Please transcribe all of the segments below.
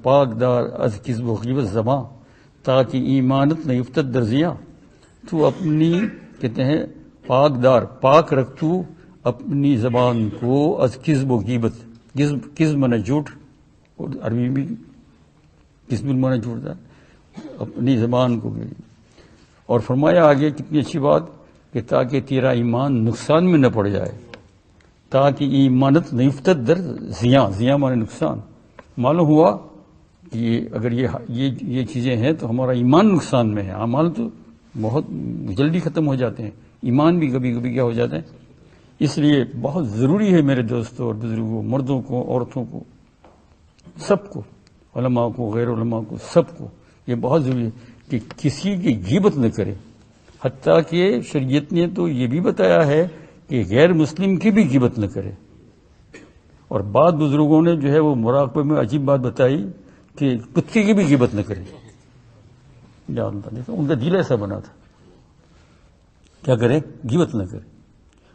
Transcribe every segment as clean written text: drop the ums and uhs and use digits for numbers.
پاک دار از کذب و غیبت زباں تاکہ ایمانت نہ افتد درزیاں. تو اپنی کہتے ہیں پاک دار، پاک رکھ تو اپنی زبان کو از کذب و غیبت. کذب مانا جھوٹ، اور عربی میں کذب مانا جھوٹ تھا. اپنی زبان کو بھی. اور فرمایا آگے کتنی اچھی بات کہ تاکہ تیرا ایمان نقصان میں نہ پڑ جائے، تاکہ ایمانت نہ افتد در زیاں. زیاں مانا نقصان. معلوم ہوا کہ اگر یہ چیزیں ہیں تو ہمارا ایمان نقصان میں ہے. اعمال تو بہت جلدی ختم ہو جاتے ہیں، ایمان بھی کبھی کبھی کیا ہو جاتے ہیں. اس لیے بہت ضروری ہے میرے دوستوں اور بزرگوں، مردوں کو، عورتوں کو، سب کو، علماء کو، غیر علماء کو، سب کو یہ بہت ضروری ہے کہ کسی کی غیبت نہ کرے. حتیٰ کہ شریعت نے تو یہ بھی بتایا ہے کہ غیر مسلم کی بھی غیبت نہ کرے. اور بعض بزرگوں نے جو ہے وہ مراقبے میں عجیب بات بتائی کہ کتے کی بھی غیبت نہ کرے. جانتا نہیں، ان کا دل ایسا بنا تھا. کیا کرے؟ غیبت نہ کرے.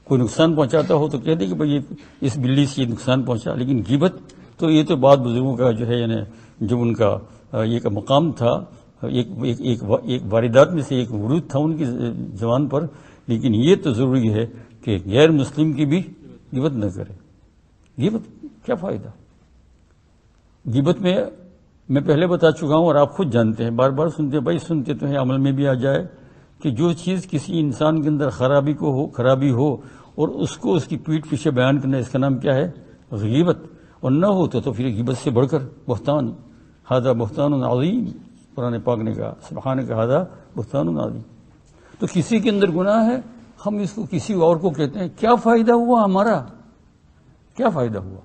کوئی نقصان پہنچاتا ہو تو کہہ دے کہ بھئی اس بلی سے یہ نقصان پہنچا. لیکن غیبت تو یہ تو بعض بزرگوں کا جو ہے یعنی جو ان کا ایک مقام تھا، ایک واردات میں سے ایک ورود تھا ان کی زبان پر. لیکن یہ تو ضروری ہے کہ غیر مسلم کی بھی غیبت نہ کرے. غیبت کیا فائدہ؟ غیبت میں پہلے بتا چکا ہوں اور آپ خود جانتے ہیں، بار بار سنتے ہیں. بھائی سنتے تو ہیں، عمل میں بھی آ جائے کہ جو چیز کسی انسان کے اندر خرابی ہو اور اس کو اس کی پیٹھ پیچھے بیان کرنا، اس کا نام کیا ہے؟ غیبت. اور نہ ہو تو پھر غیبت سے بڑھ کر بہتان. ھذا بہتان عظیم، قرآن پاک نے کہا سبحانک ھذا بہتان عظیم. تو کسی کے اندر گناہ ہے، ہم اس کو کسی اور کو کہتے ہیں. کیا فائدہ ہوا ہمارا؟ کیا فائدہ ہوا؟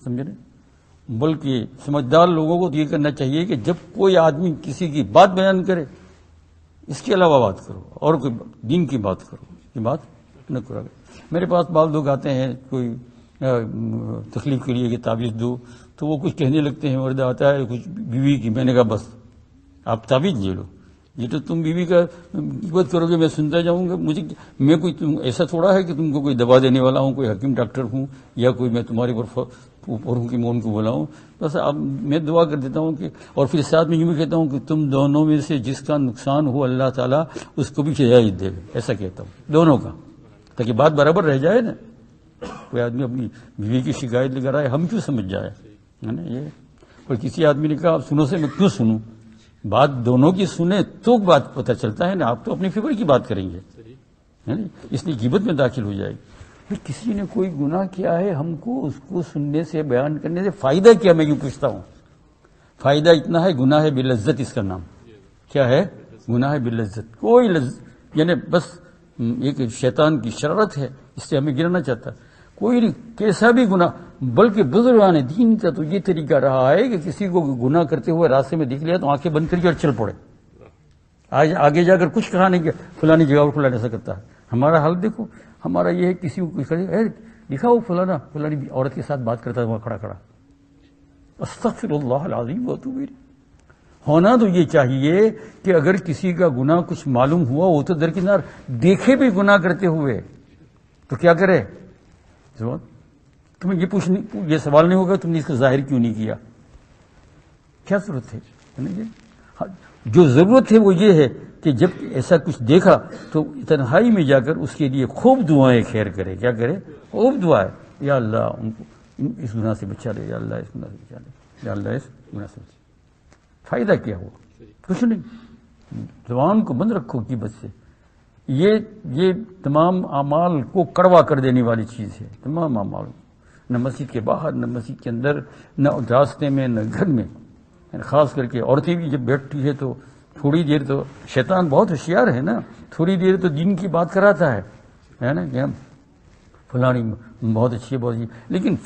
سمجھ رہے؟ بلکہ سمجھدار لوگوں کو یہ کرنا چاہیے کہ جب کوئی آدمی کسی کی بات بیان کرے، اس کے علاوہ بات کرو اور کوئی دین کی بات کرو. یہ بات نہ کرو. میرے پاس بعض لوگ آتے ہیں کوئی تکلیف کے لیے کہ تعویذ دو، تو وہ کچھ کہنے لگتے ہیں. مرد آتا ہے کچھ بیوی کی. میں نے کہا بس آپ تعویذ لے لو. یہ تو تم بیوی کا غیبت کرو گے، میں سنتا جاؤں گا. میں کوئی ایسا تھوڑا ہے کہ تم کو کوئی دوا دینے والا ہوں، کوئی حکیم ڈاکٹر ہوں، یا کوئی میں تمہارے اوپر ہوں کہ میں ان کو بلاؤں. بس اب میں دعا کر دیتا ہوں کہ، اور پھر ساتھ میں یوں بھی کہتا ہوں کہ تم دونوں میں سے جس کا نقصان ہو اللہ تعالیٰ اس کو بھی ہدایت دے گا. ایسا کہتا ہوں دونوں کا، تاکہ بات برابر رہ جائے نا. کوئی آدمی اپنی بیوی کی شکایت لے کر آئے، ہم کیوں سمجھ جائے ہے نا یہ. اور کسی آدمی نے کہا آپ سنو سے میں کیوں سنوں؟ بات دونوں کی سنیں تو بات پتہ چلتا ہے نا. آپ تو اپنی فکر کی بات کریں گے، اس لیے غیبت میں داخل ہو جائے گی. کسی نے کوئی گناہ کیا ہے، ہم کو اس کو سننے سے، بیان کرنے سے فائدہ کیا؟ میں یوں پوچھتا ہوں. فائدہ اتنا ہے، گناہ ہے باللذت. اس کا نام کیا ہے؟ گناہ ہے باللذت. کوئی یعنی بس ایک شیطان کی شرارت ہے، اس سے ہمیں گرنا چاہتا. کوئی نہیں، کیسا بھی گناہ. بلکہ بزرگان دین کا تو یہ طریقہ رہا ہے کہ کسی کو گناہ کرتے ہوئے راستے میں دیکھ لیا تو آنکھیں بند کر کے اور چل پڑے. آج آگے جا کر کچھ کہا نہیں کہ فلانی جگہ پر فلانا ایسا کرتا ہے. ہمارا حال دیکھو. ہمارا یہ ہے کسی کو لکھا ہو فلانی عورت کے ساتھ بات کرتا ہے وہاں کھڑا کھڑا. استغفر اللہ العظیم واتوب الیہ. ہونا تو یہ چاہیے کہ اگر کسی کا گناہ کچھ معلوم ہوا وہ تو درکنار دیکھے بھی گناہ کرتے ہوئے تو کیا کرے؟ تمہیں یہ سوال نہیں ہوگا تم نے اس کو ظاہر کیوں نہیں کیا؟ کیا ضرورت ہے؟ جو ضرورت ہے وہ یہ ہے کہ جب ایسا کچھ دیکھا تو تنہائی میں جا کر اس کے لیے خوب دعائیں خیر کرے. کیا کرے؟ خوب دعائیں. یا اللہ ان کو اس گناہ سے بچا لے، یا اللہ اس گناہ سے بچا لے، یا اللہ اس گناہ سے بچا لے. فائدہ کیا ہوا؟ کچھ نہیں. زبان کو بند رکھو غیبت سے. یہ تمام اعمال کو کڑوا کر دینے والی چیز ہے. تمام اعمال، نہ مسجد کے باہر، نہ مسجد کے اندر، نہ راستے میں، نہ گھر میں. خاص کر کے عورتیں بھی جب بیٹھتی ہے تو تھوڑی دیر تو شیطان بہت ہوشیار ہے نا، تھوڑی دیر تو دین کی بات کراتا ہے نا کہ فلانی بہت اچھی ہے، بہت اچھی. لیکن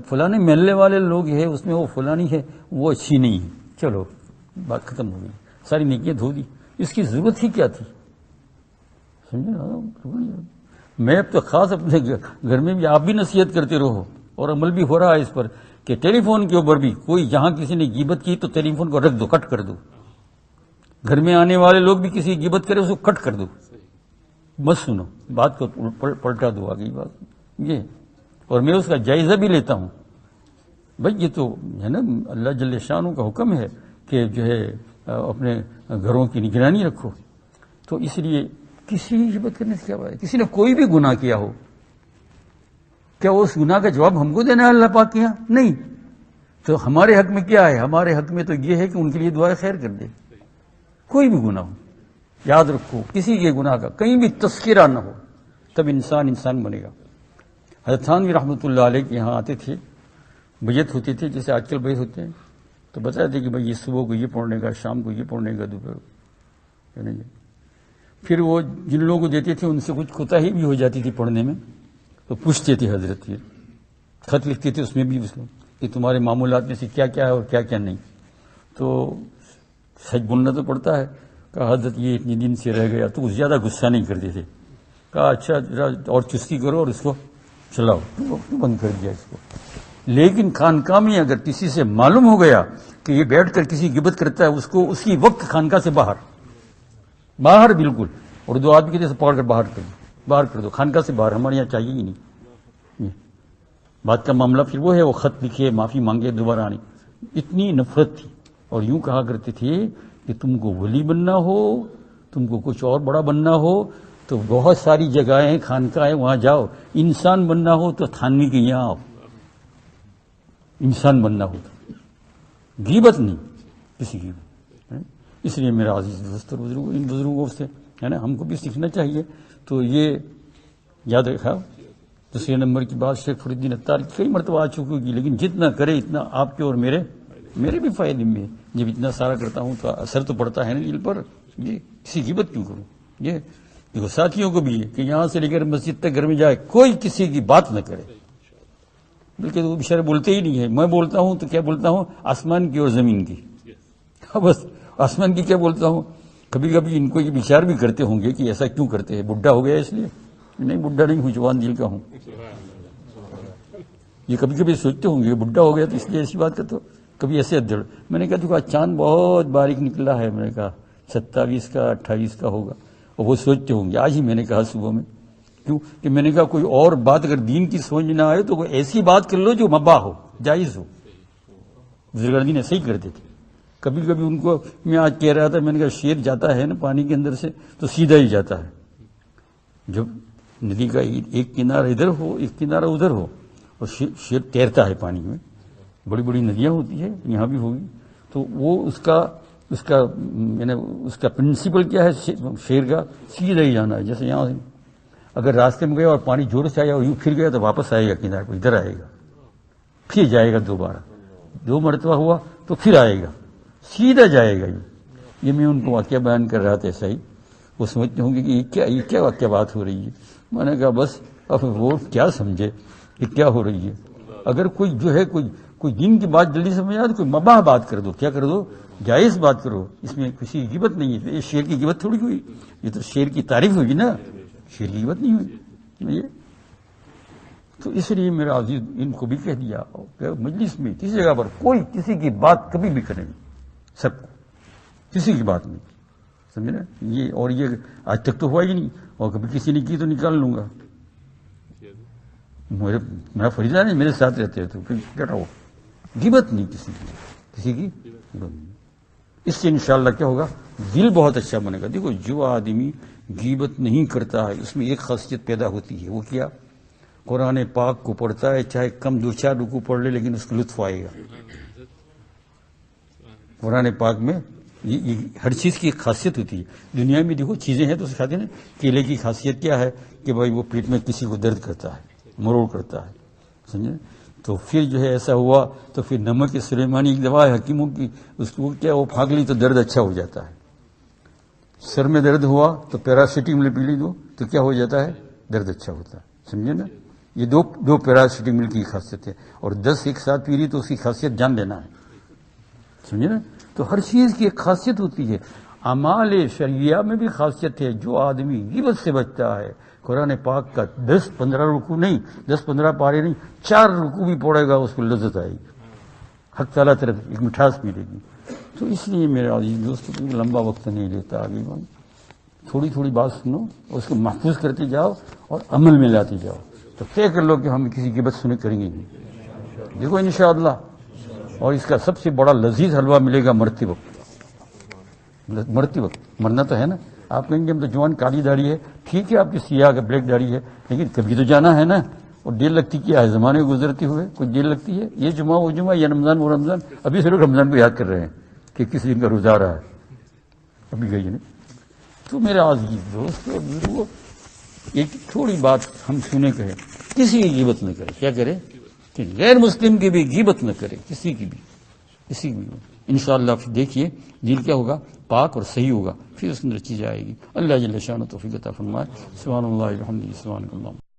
فلانے محلے والے لوگ ہیں اس میں وہ فلانی ہے وہ اچھی نہیں ہے. چلو بات ختم ہو گئی، ساری نیکیاں دھو دی. اس کی ضرورت ہی کیا تھی؟ سمجھے؟ میں اب تو خاص اپنے گھر میں بھی آپ بھی نصیحت کرتے رہو اور عمل بھی ہو رہا ہے اس پر کہ ٹیلی فون کے اوپر بھی کوئی جہاں کسی نے غیبت کی تو ٹیلی فون کو رکھ دو، کٹ کر دو. گھر میں آنے والے لوگ بھی کسی کی غیبت کرے اس کو کٹ کر دو، مت سنو، بات کو پلٹا دو. آگئی بات یہ. اور میں اس کا جائزہ بھی لیتا ہوں. بھائی یہ تو ہے نا اللہ جل شانہ کا حکم ہے کہ جو ہے اپنے گھروں کی نگرانی رکھو. تو اس لیے کسی کی غیبت کرنے سے کیا بات ہے؟ کسی نے کوئی بھی گناہ کیا ہو، کیا اس گناہ کا جواب ہم کو دینا ہے اللہ پاک کے یہاں؟ نہیں. تو ہمارے حق میں کیا ہے؟ ہمارے حق میں تو یہ ہے کہ ان کے لیے دعائے خیر کر دے. کوئی بھی گناہ ہو، یاد رکھو کسی کے گناہ کا کہیں بھی تذکرہ نہ ہو، تب انسان بنے گا. حضرت تھانوی رحمۃ اللہ علیہ کے یہاں آتے تھے، بیعت ہوتی تھی جیسے آج کل بیعت ہوتے ہیں، تو بتاتے کہ بھائی یہ صبح کو یہ پڑھنے کا، شام کو یہ پڑھنے کا، دوپہر کو. پھر وہ جن لوگوں کو دیتے تھے ان سے کچھ کوتاہی بھی ہو جاتی تھی پڑھنے میں، تو پوچھتے تھے حضرت، پھر خط لکھتے تھے اس میں بھی کہ تمہارے معمولات میں سے کیا کیا ہے اور کیا کیا نہیں. تو سچ بولنا تو پڑتا ہے. کہا حضرت یہ اتنے دن سے رہ گیا، تو زیادہ غصہ نہیں کرتے تھے. کہا اچھا اور چستی کرو اور اس کو چلاؤ، تو بند کر دیا اس کو. لیکن خانقاہ میں اگر کسی سے معلوم ہو گیا کہ یہ بیٹھ کر کسی غیبت کرتا ہے، اس کو اسی وقت خانقاہ سے باہر بالکل، اور دو آدمی کے جیسے پکڑ کر باہر کر دو خانقاہ سے باہر. ہمارے یہاں چاہیے ہی نہیں. بات کا معاملہ پھر وہ ہے، وہ خط لکھے، معافی مانگے، دوبارہ آنے. اتنی نفرت تھی. اور یوں کہا کرتے تھے کہ تم کو ولی بننا ہو، تم کو کچھ اور بڑا بننا ہو تو بہت ساری جگہیں خانقاہیں وہاں جاؤ. انسان بننا ہو تو تھانوی کے یہاں آؤ. انسان بننا ہو تو غیبت نہیں کسی کی. اس لیے میرا عزیز دوست اور بزرگوں، ان بزرگوں سے ہے نا ہم کو بھی سیکھنا چاہیے. تو یہ یاد رکھا. دوسرے نمبر کی بات شیخ فرید الدین عطار کی کئی مرتبہ آ چکی ہوگی، لیکن جتنا کرے اتنا آپ کے اور میرے بھی فائدے میں. جب اتنا سارا کرتا ہوں تو اثر تو پڑتا ہے نا دل پر. یہ کسی غیبت کیوں کروں؟ یہ دیکھو ساتھیوں کو بھی ہے کہ یہاں سے لے کر مسجد تک گھر میں جائے کوئی کسی کی بات نہ کرے، بلکہ وہ بیچارے بولتے ہی نہیں ہے. میں بولتا ہوں تو کیا بولتا ہوں؟ آسمان کی اور زمین کی. بس آسمان کی کیا بولتا ہوں. کبھی کبھی ان کو یہ بچار بھی کرتے ہوں گے کہ ایسا کیوں کرتے ہیں، بڈھا ہو گیا اس لیے؟ نہیں، بڈھا نہیں ہوں، جوان دل کا ہوں. یہ کبھی کبھی سوچتے ہوں گے بڈھا ہو گیا تو اس لیے ایسی بات کرتے ہو. کبھی ایسے ادھر میں نے کہا دیکھو چاند بہت باریک نکلا ہے، میں نے کہا 27 کا 28 کا ہوگا. اور وہ سوچتے ہوں گے. آج ہی میں نے کہا صبح میں، کیوں کہ میں نے کہا کوئی اور بات اگر دین کی سمجھ نہ آئے تو کوئی ایسی بات کر لو جو مباح ہو، جائز ہو. بزرگان ایسے ہی کرتے تھے. کبھی کبھی ان کو میں آج کہہ رہا تھا، میں نے کہا شیر جاتا ہے نا پانی کے اندر سے تو سیدھا ہی جاتا ہے. جب ندی کا ایک کنارہ ادھر ہو ایک کنارہ ادھر ہو اور شیر تیرتا ہے پانی میں، بڑی بڑی ندیاں ہوتی ہے یہاں بھی ہوگی، تو وہ اس کا پرنسپل کیا ہے شیر کا؟ سیدھا ہی جانا ہے. جیسے یہاں سے اگر راستے میں گیا اور پانی زور سے آیا اور یوں پھر گیا تو واپس آئے گا کنارے پر، ادھر آئے گا، پھر جائے گا دوبارہ. 2 مرتبہ ہوا تو پھر آئے گا، سیدھا جائے گا. یہ میں ان کو واقعہ بیان کر رہا تھا. ایسا ہی وہ سمجھتے ہوں گے کہ یہ کیا واقعہ بات ہو رہی ہے. میں نے کہا بس اب وہ کیا سمجھے کہ کیا ہو رہی ہے. اگر کوئی جو ہے کوئی دین کی بات جلدی سمجھ آئے تو کوئی مباح بات کر دو. کیا کر دو؟ جائز بات کرو. اس میں کسی کی غیبت نہیں ہے. یہ شیر کی غیبت تھوڑی ہوئی، یہ تو شیر کی تعریف ہوئی نا، شیر کی غیبت نہیں ہوئی. یہ تو اس لیے میرا عزیز ان کو بھی کہہ دیا کہ مجلس میں کسی جگہ پر کوئی کسی کی بات کبھی بھی کرے نہیں، سب کو کسی کی بات نہیں، سمجھے نا. یہ اور یہ آج تک تو ہوا ہی نہیں، اور کبھی کسی نے کی تو نکال لوں گا. میرا فریضہ نہیں، میرے ساتھ رہتے ہیں تو کیا رہو. غیبت نہیں کسی کی غیبت نہیں. اس سے انشاءاللہ کیا ہوگا؟ دل بہت اچھا بنے گا. دیکھو جو آدمی غیبت نہیں کرتا ہے اس میں ایک خاصیت پیدا ہوتی ہے. وہ کیا؟ قرآن پاک کو پڑھتا ہے، چاہے کم 2-4 رکوع پڑھ لے لیکن اس کو لطف آئے گا. قرآن پاک میں یہ ہر چیز کی ایک خاصیت ہوتی ہے. دنیا میں دیکھو چیزیں ہیں تو سکھاتے ہیں. کیلے کی خاصیت کیا ہے کہ بھائی وہ پیٹ میں کسی کو درد کرتا ہے، مروڑ کرتا ہے، سمجھے. تو پھر جو ہے ایسا ہوا تو پھر نمک سلیمانی ایک دوا ہے حکیموں کی، اس کو کیا وہ پھاگ لی تو درد اچھا ہو جاتا ہے. سر میں درد ہوا تو پیراسیٹامول پی لی دو تو کیا ہو جاتا ہے؟ درد اچھا ہوتا ہے. سمجھے نا. یہ دو پیراسیٹامول کی خاصیت ہے، اور 10 ایک ساتھ پی لی تو اس کی خاصیت جان لینا ہے. سمجھے نا. تو ہر چیز کی ایک خاصیت ہوتی ہے. اعمال شرعیہ میں بھی خاصیت ہے. جو آدمی غیبت سے بچتا ہے، قرآن پاک کا 10-15 رکوع نہیں، 10-15 پارے نہیں، 4 رکوع بھی پڑے گا اس کو لذت آئے گی، حق تعالیٰ طرف ایک مٹھاس ملے گی. تو اس لیے میرے عزیز دوست لمبا وقت نہیں لیتا آگے بڑھ، تھوڑی بات سنو اور اس کو محفوظ کرتے جاؤ اور عمل میں لاتے جاؤ. تو طے کر لو کہ ہم کسی غیبت سنے کریں گے نہیں. دیکھو انشاءاللہ اور اس کا سب سے بڑا لذیذ حلوہ ملے گا مرتے وقت. مرتے وقت مرنا تو ہے نا. آپ کہیں گے ہم تو جوان کالی داڑھی ہے، ٹھیک ہے آپ کی سیاہ کا بلیک داڑھی ہے، لیکن کبھی تو جانا ہے نا. اور دیر لگتی کیا ہے، زمانے گزرتے ہوئے کچھ دیر لگتی ہے. یہ جمعہ وہ جمعہ، یہ رمضان وہ رمضان. ابھی سے لوگ رمضان کو یاد کر رہے ہیں کہ کس دن کا روزہ آ رہا ہے، ابھی گئی نہیں. تو میرے عزیز دوست اور بزرگوں، ایک تھوڑی بات ہم سنے کہے، کسی کی غیبت نہ کرے. کیا کرے کہ غیر مسلم کی بھی غیبت نہ کرے، کسی کی بھی. انشاءاللہ پھر دیکھیے دل کیا ہوگا، پاک اور صحیح ہوگا، پھر اس اندر چیز آئے گی. اللہ جل شانہ توفیق عطا فرمائے. سبحان اللہ الحمد للہ سبحان اللہ.